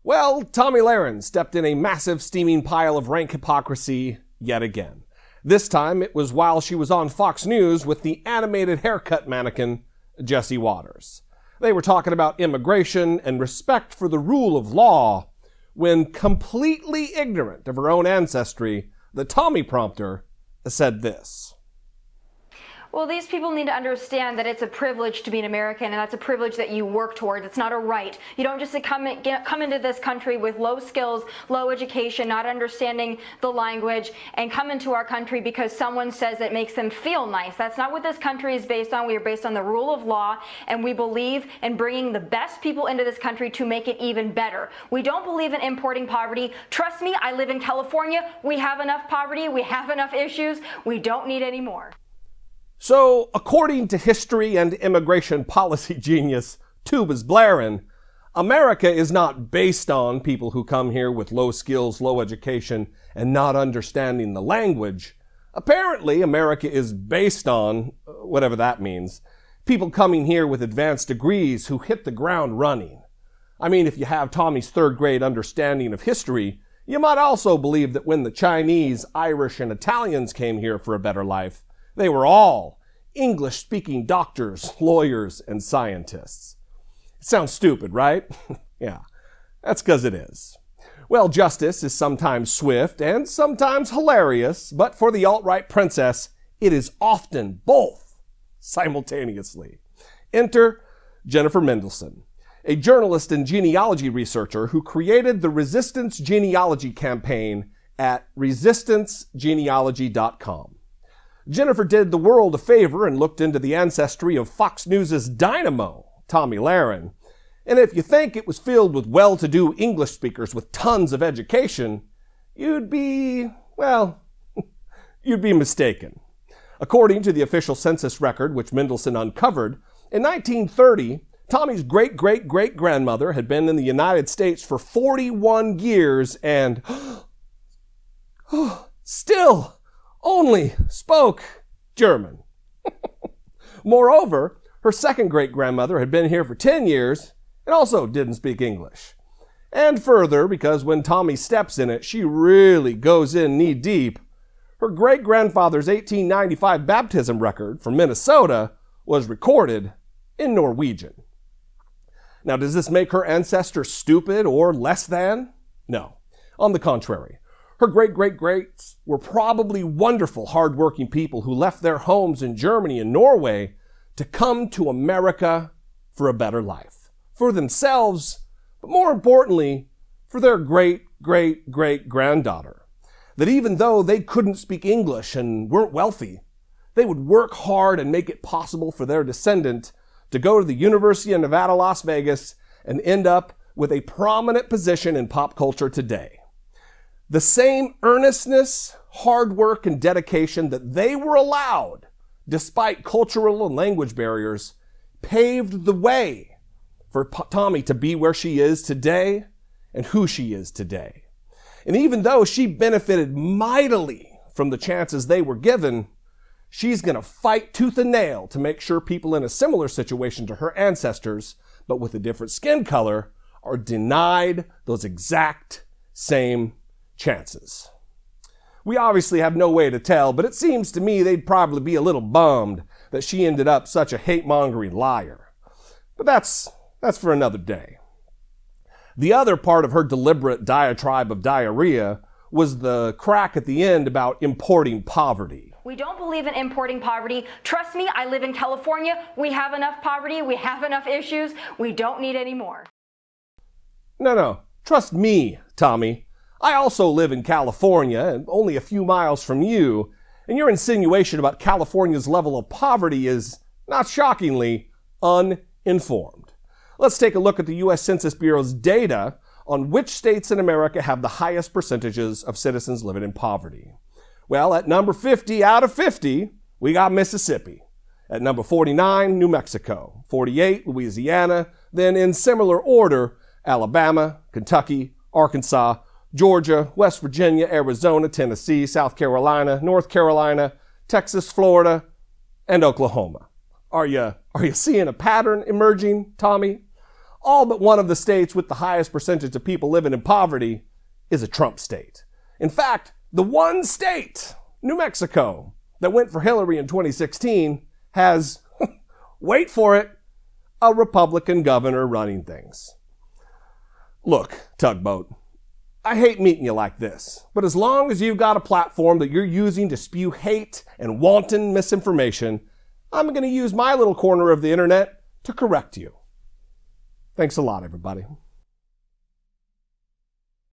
Well, Tomi Lahren stepped in a massive steaming pile of rank hypocrisy yet again. This time it was while she was on Fox News with the animated haircut mannequin, Jesse Waters. They were talking about immigration and respect for the rule of law when, completely ignorant of her own ancestry, the Tomi prompter said this. Well, these people need to understand that it's a privilege to be an American, and that's a privilege that you work towards. It's not a right. You don't just come into this country with low skills, low education, not understanding the language, and come into our country because someone says it makes them feel nice. That's not what this country is based on. We are based on the rule of law, and we believe in bringing the best people into this country to make it even better. We don't believe in importing poverty. Trust me, I live in California. We have enough poverty. We have enough issues. We don't need any more. So, according to history and immigration policy genius Tomi Lahren, America is not based on people who come here with low skills, low education, and not understanding the language. Apparently, America is based on, whatever that means, people coming here with advanced degrees who hit the ground running. I mean, if you have Tommy's third-grade understanding of history, you might also believe that when the Chinese, Irish, and Italians came here for a better life, they were all English-speaking doctors, lawyers, and scientists. It sounds stupid, right? Yeah, that's because it is. Well, justice is sometimes swift and sometimes hilarious, but for the alt-right princess, it is often both simultaneously. Enter Jennifer Mendelsohn, a journalist and genealogy researcher who created the Resistance Genealogy campaign at resistancegenealogy.com. Jennifer did the world a favor and looked into the ancestry of Fox News' dynamo, Tomi Lahren. And if you think it was filled with well-to-do English speakers with tons of education, you'd be mistaken. According to the official census record, which Mendelsohn uncovered, in 1930, Tommy's great-great-great-grandmother had been in the United States for 41 years and still only spoke German. Moreover, her second great-grandmother had been here for 10 years and also didn't speak English. And further, because when Tomi steps in it, she really goes in knee-deep, her great-grandfather's 1895 baptism record from Minnesota was recorded in Norwegian. Now, does this make her ancestors stupid or less than? No. On the contrary. Her great-great-greats were probably wonderful, hard-working people who left their homes in Germany and Norway to come to America for a better life. For themselves, but more importantly, for their great-great-great-granddaughter. That even though they couldn't speak English and weren't wealthy, they would work hard and make it possible for their descendant to go to the University of Nevada, Las Vegas, and end up with a prominent position in pop culture today. The same earnestness, hard work, and dedication that they were allowed, despite cultural and language barriers, paved the way for Tomi to be where she is today and who she is today. And even though she benefited mightily from the chances they were given, she's going to fight tooth and nail to make sure people in a similar situation to her ancestors, but with a different skin color, are denied those exact same chances. We obviously have no way to tell, but it seems to me they'd probably be a little bummed that she ended up such a hate-mongering liar. But that's for another day. The other part of her deliberate diatribe of diarrhea was the crack at the end about importing poverty. We don't believe in importing poverty. Trust me, I live in California. We have enough poverty. We have enough issues. We don't need any more. No. Trust me, Tomi. I also live in California, and only a few miles from you, and your insinuation about California's level of poverty is, not shockingly, uninformed. Let's take a look at the U.S. Census Bureau's data on which states in America have the highest percentages of citizens living in poverty. Well, at number 50 out of 50, we got Mississippi. At number 49, New Mexico. 48, Louisiana. Then in similar order, Alabama, Kentucky, Arkansas, Georgia, West Virginia, Arizona, Tennessee, South Carolina, North Carolina, Texas, Florida, and Oklahoma. Are you seeing a pattern emerging, Tomi? all but one of the states with the highest percentage of people living in poverty is a Trump state. In fact, the one state, New Mexico, that went for Hillary in 2016 has, wait for it, a Republican governor running things. Look, Tugboat, I hate meeting you like this, but as long as you've got a platform that you're using to spew hate and wanton misinformation, I'm going to use my little corner of the internet to correct you. Thanks a lot, everybody.